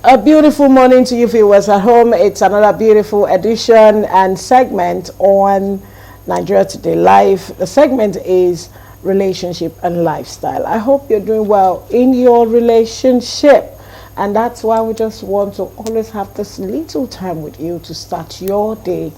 A beautiful morning to you viewers at home. It's another beautiful edition and segment on Nigeria Today Live. The segment is relationship and lifestyle. I hope you're doing well in your relationship. And that's why we just want to always have this little time with you to start your day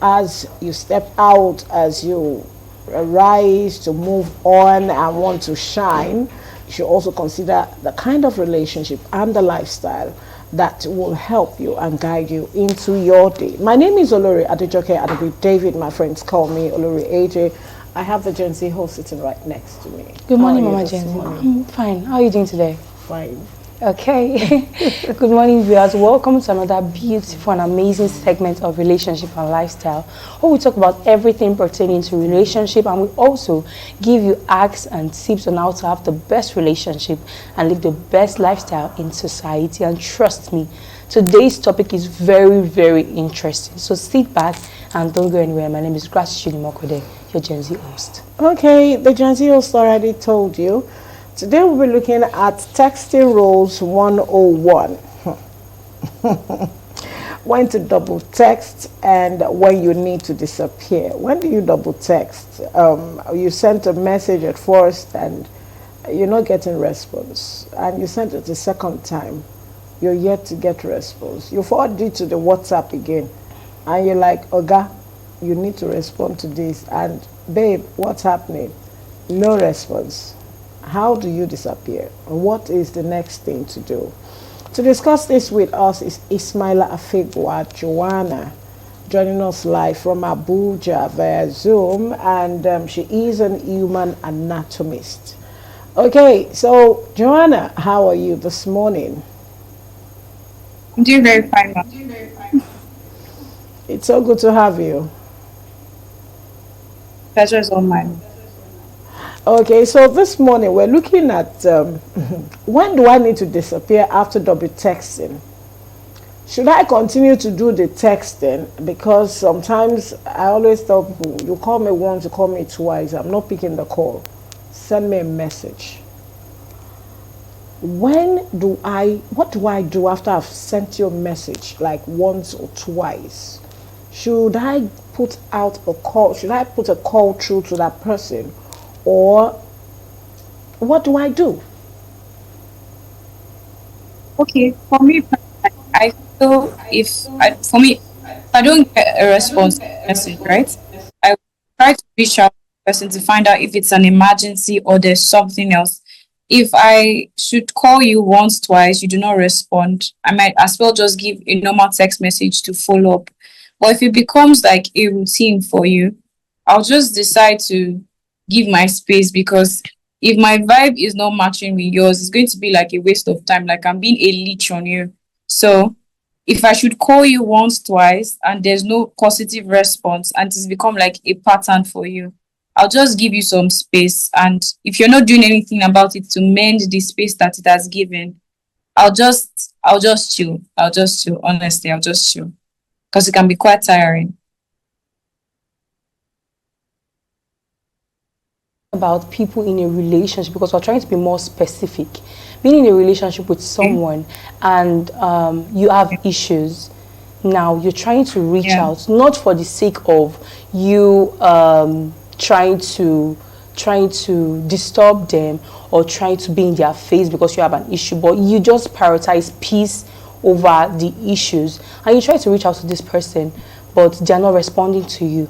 as you step out, as you rise to move on and want to shine. You should also consider the kind of relationship and the lifestyle that will help you and guide you into your day. My name is Olori Adejoke Adebi David. My friends call me Olori AJ. I have the Gen Z host sitting right next to me. Good morning, Mama Gen Z. I'm fine. How are you doing today? Fine. Okay. Good morning, viewers. Welcome to another beautiful and amazing segment of relationship and lifestyle, where we talk about everything pertaining to relationship, and we also give you hacks and tips on how to have the best relationship and live the best lifestyle in society. And trust me, today's topic is very, very interesting. So sit back and don't go anywhere. My name is Gratitude Mokode, your Gen Z host. Okay, the Gen Z host already told you. Today we'll be looking at texting rules 101. When to double text and when you need to disappear. When do you double text? You sent a message at first and you're not getting response, and you sent it the second time, you're yet to get response. You forward it to the WhatsApp again and you're like, Oga, you need to respond to this, and babe, what's happening? No response. How do you disappear? What is the next thing to do? To discuss this with us is Ismaila Afigwa Joanna, joining us live from Abuja via Zoom, and she is an human anatomist. Okay, so Joanna, how are you this morning? I'm doing very fine, ma'am. It's so good to have you. Pleasure is all mine. Okay, so this morning we're looking at when do I need to disappear after double texting? Should I continue to do the texting? Because sometimes I always tell people, you call me once, you call me twice, I'm not picking the call. Send me a message. What do I do after I've sent you a message, like once or twice? Should I put out a call? Should I put a call through to that person? Or what do I do? Okay, for me, I feel if I don't get a response message, right? I will try to reach out to the person to find out if it's an emergency or there's something else. If I should call you once, twice, you do not respond, I might as well just give a normal text message to follow up. But if it becomes like a routine for you, I'll just decide to give my space, because if my vibe is not matching with yours, it's going to be like a waste of time, like I'm being a leech on you. So if I should call you once, twice, and there's no positive response and it's become like a pattern for you, I'll just give you some space. And if you're not doing anything about it to mend the space that it has given, I'll just chill. Honestly, I'll just chill, because it can be quite tiring. About people in a relationship, because we're trying to be more specific. Being in a relationship with someone and you have issues, now you're trying to reach out, not for the sake of you trying to disturb them or trying to be in their face because you have an issue, but you just prioritize peace over the issues, and you try to reach out to this person, but they're not responding to you.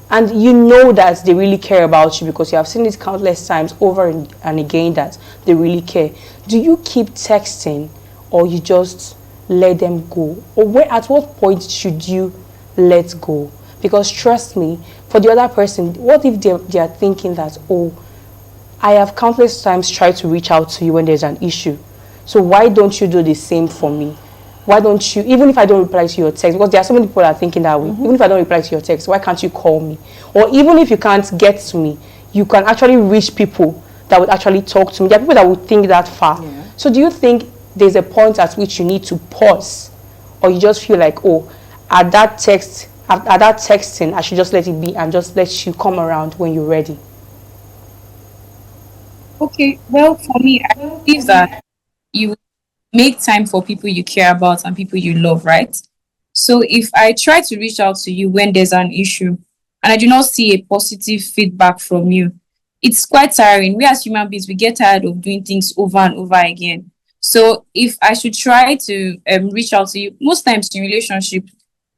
And you know that they really care about you because you have seen it countless times over and again that they really care. Do you keep texting, or you just let them go? Or at what point should you let go? Because trust me, for the other person, what if they are thinking that, oh, I have countless times tried to reach out to you when there's an issue, so why don't you do the same for me? Why don't you, even if I don't reply to your text, because there are so many people that are thinking that way, even if I don't reply to your text, why can't you call me? Or even if you can't get to me, you can actually reach people that would actually talk to me. There are people that would think that far. Yeah. So do you think there's a point at which you need to pause, or you just feel like, oh, at that texting, I should just let it be and just let you come around when you're ready? Okay, well, for me, I believe that you make time for people you care about and people you love, right? So if I try to reach out to you when there's an issue and I do not see a positive feedback from you, it's quite tiring. We as human beings, we get tired of doing things over and over again. So if I should try to reach out to you, most times in relationship,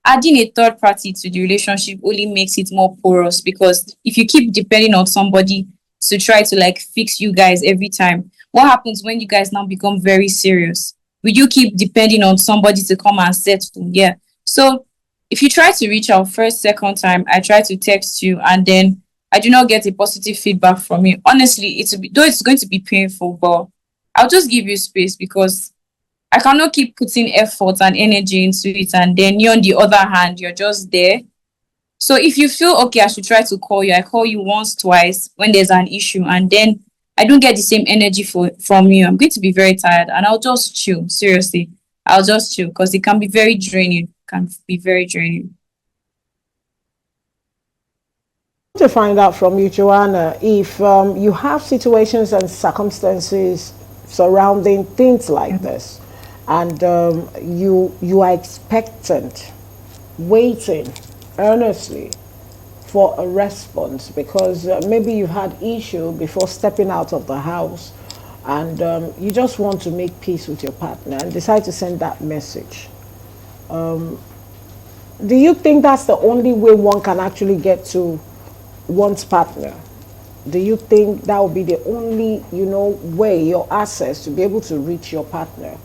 adding a third party to the relationship only makes it more porous, because if you keep depending on somebody to try to like fix you guys every time, what happens when you guys now become very serious? Will you keep depending on somebody to come and settle? Yeah. So if you try to reach out first, second time, I try to text you and then I do not get a positive feedback from you. Honestly, though it's going to be painful, but I'll just give you space, because I cannot keep putting effort and energy into it, and then you on the other hand, you're just there. So if you feel okay, I should try to call you. I call you once, twice when there's an issue, and then I don't get the same energy from you. I'm going to be very tired, and I'll just chill. Seriously, I'll just chill because it can be very draining. Can be very draining. To find out from you, Joanna, if you have situations and circumstances surrounding things like this, and you are expectant, waiting earnestly for a response, because maybe you've had issue before stepping out of the house, and you just want to make peace with your partner and decide to send that message. Do you think that's the only way one can actually get to one's partner? Do you think that would be the only, way, your access to be able to reach your partner,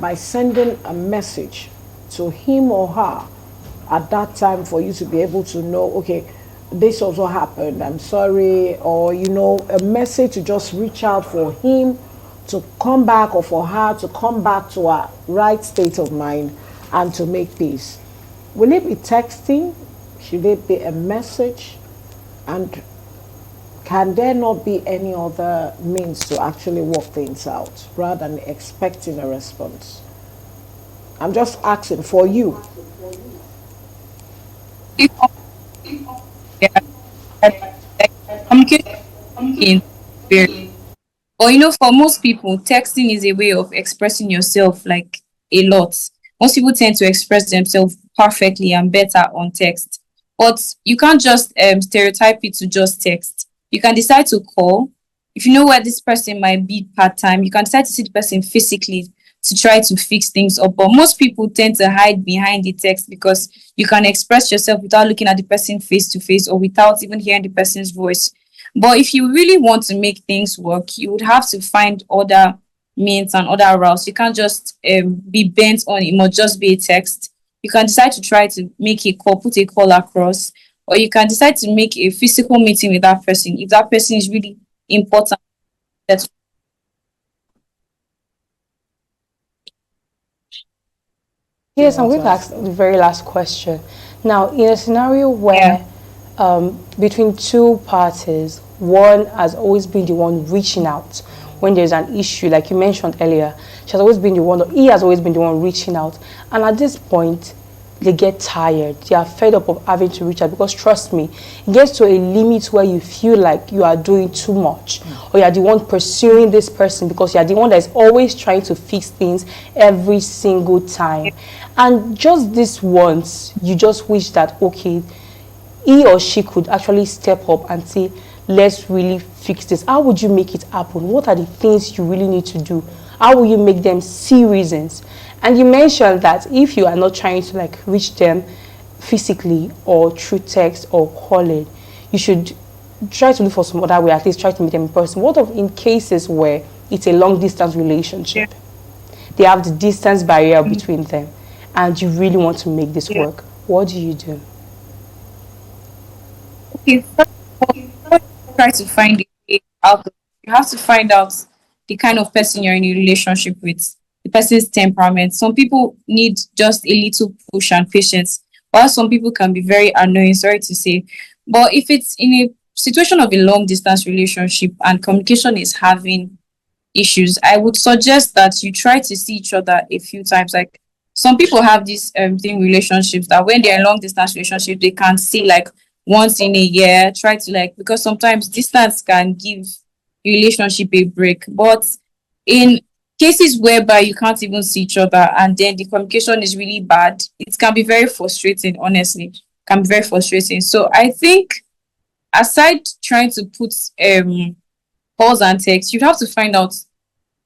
by sending a message to him or her at that time, for you to be able to know, okay, this also happened, I'm sorry, or, a message to just reach out for him to come back, or for her to come back to a right state of mind and to make peace? Will it be texting? Should it be a message? And can there not be any other means to actually work things out rather than expecting a response? I'm just asking for you. Yeah, communication is very. But for most people, texting is a way of expressing yourself like a lot. Most people tend to express themselves perfectly and better on text. But you can't just stereotype it to just text. You can decide to call. If you know where this person might be part time, you can decide to see the person physically to try to fix things up. But most people tend to hide behind the text, because you can express yourself without looking at the person face to face, or without even hearing the person's voice. But if you really want to make things work, you would have to find other means and other routes. You can't just be bent on it must just be a text. You can decide to try to make a call, put a call across, or you can decide to make a physical meeting with that person if that person is really important. That's Yes, I'm going to ask the very last question. Now, in a scenario where between two parties, one has always been the one reaching out when there's an issue, like you mentioned earlier, she has always been the one, or he has always been the one reaching out. And at this point, they get tired. They are fed up of having to reach out, because trust me, it gets to a limit where you feel like you are doing too much, or you are the one pursuing this person because you are the one that is always trying to fix things every single time. And just this once, you just wish that, okay, he or she could actually step up and say, let's really fix this. How would you make it happen? What are the things you really need to do? How will you make them see reasons? And you mentioned that if you are not trying to like reach them physically or through text or calling, you should try to look for some other way, at least try to meet them in person. What of in cases where it's a long distance relationship? They have the distance barrier between them, and you really want to make this work. What do you do? Okay, first of all, try to find a way out. You have to find out the kind of person you're in a relationship with, the person's temperament. Some people need just a little push and patience, while some people can be very annoying, sorry to say. But if it's in a situation of a long distance relationship and communication is having issues, I would suggest that you try to see each other a few times. Like some people have these thing relationships that when they're in long distance relationship, they can see like once in a year, try to like, because sometimes distance can give relationship a break. But in cases whereby you can't even see each other and then the communication is really bad, it can be very frustrating, honestly. Can be very frustrating. So I think aside trying to put calls and texts, you have to find out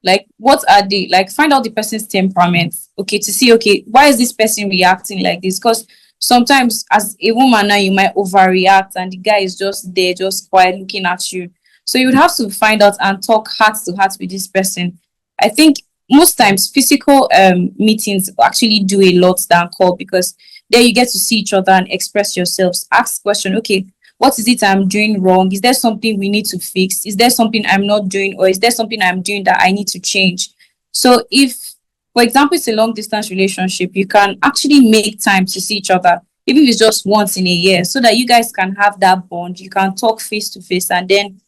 like what are they like, find out the person's temperament, okay, to see, okay, why is this person reacting like this? Because sometimes as a woman now you might overreact and the guy is just there just quiet looking at you. So you would have to find out and talk heart to heart with this person. I think most times physical meetings actually do a lot than call, because there you get to see each other and express yourselves, ask question, okay, what is it I'm doing wrong? Is there something we need to fix? Is there something I'm not doing, or is there something I'm doing that I need to change? So if, for example, it's a long distance relationship, you can actually make time to see each other, even if it's just once in a year, so that you guys can have that bond. You can talk face to face, and then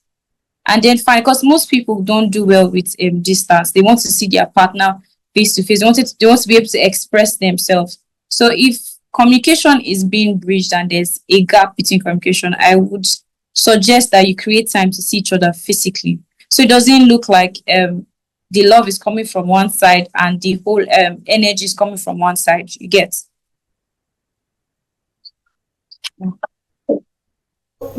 fine, because most people don't do well with distance. They want to see their partner face to face. They want to be able to express themselves. So if communication is being bridged and there's a gap between communication, I would suggest that you create time to see each other physically, so it doesn't look like the love is coming from one side and the whole energy is coming from one side. You get?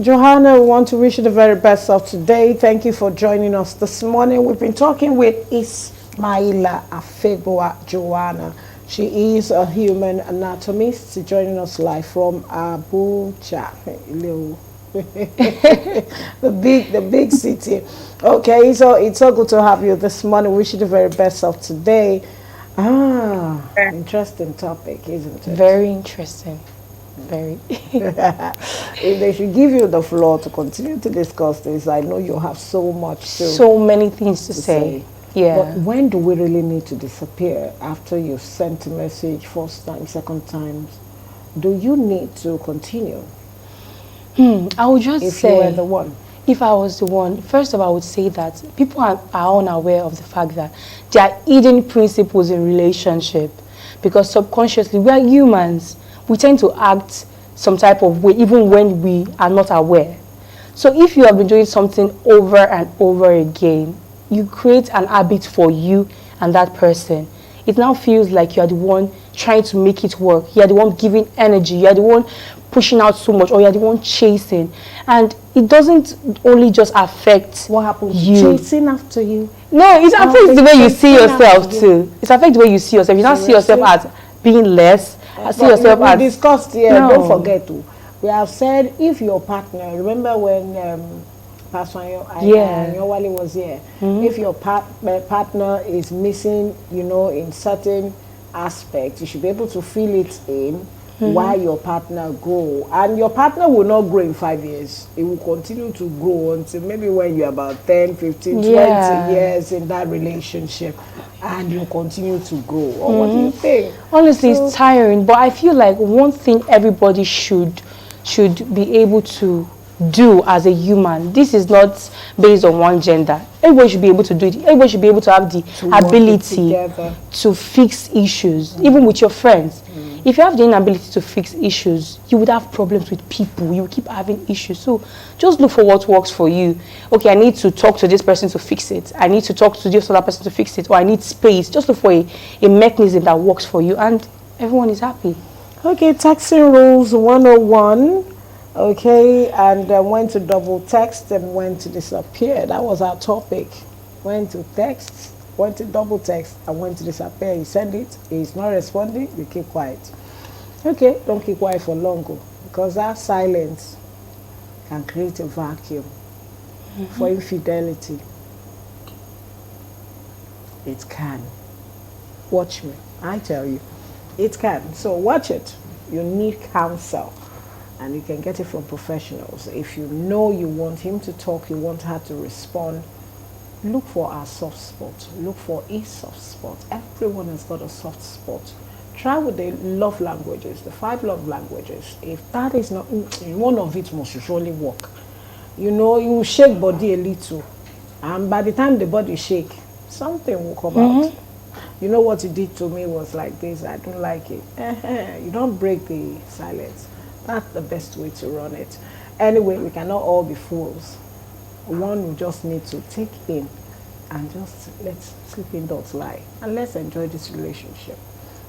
Johanna, we want to wish you the very best of today. Thank you for joining us this morning. We've been talking with Ismaila Afegua Joanna. She is a human anatomist, joining us live from Abuja, the big city. Okay, so it's so good to have you this morning. Wish you the very best of today. Interesting topic, isn't it? Very interesting. Very. If they should give you the floor to continue to discuss this, I know you have so much so many things to say. Yeah. But when do we really need to disappear? After you've sent a message first time, second time, do you need to continue? I would just if say, you were the one. If I was the one, first of all, I would say that people are unaware of the fact that there are hidden principles in relationship, because subconsciously we are humans. We tend to act some type of way even when we are not aware. So if you have been doing something over and over again, you create an habit for you and that person. It now feels like you are the one trying to make it work. You are the one giving energy. You are the one pushing out so much, or you are the one chasing. And it doesn't only just affect what happens you. Chasing after you. No, it affects the way you see yourself too. It affects the way you see yourself. You now see yourself as being less. I see yourself we as discussed here. No. Don't forget to. We have said if your partner. Remember when Pastor Anyowale was here. If your partner is missing, in certain aspects, you should be able to fill it in while your partner grow. And your partner will not grow in 5 years. It will continue to grow until maybe when you're about 10, 15, 20 years in that relationship. And you continue to grow. Or what do you think? Honestly, it's tiring. But I feel like one thing everybody should be able to do as a human. This is not based on one gender. Everybody should be able to do it. Everybody should be able to have the ability to fix issues, even with your friends. If you have the inability to fix issues, you would have problems with people. You will keep having issues. So just look for what works for you. Okay, I need to talk to this person to fix it. I need to talk to this other person to fix it. Or I need space. Just look for a mechanism that works for you, and everyone is happy. Okay, texting rules 101. Okay, and when to double text and when to disappear. That was our topic. When to text, when to double text, and when to disappear. You send it, he's not responding, you keep quiet. Okay, don't keep quiet for long, because that silence can create a vacuum for infidelity. It can. Watch me, I tell you, it can. So watch it. You need counsel. And you can get it from professionals. If you know you want him to talk, you want her to respond, look for our soft spot. Look for a soft spot. Everyone has got a soft spot. Try with the love languages, the 5 love languages. If that is not, one of it must surely work. You shake body a little. And by the time the body shake, something will come out. You know what you did to me was like this. I don't like it. You don't break the silence. That's the best way to run it. Anyway, we cannot all be fools. One will just need to take in and just let sleeping dogs lie and let's enjoy this relationship.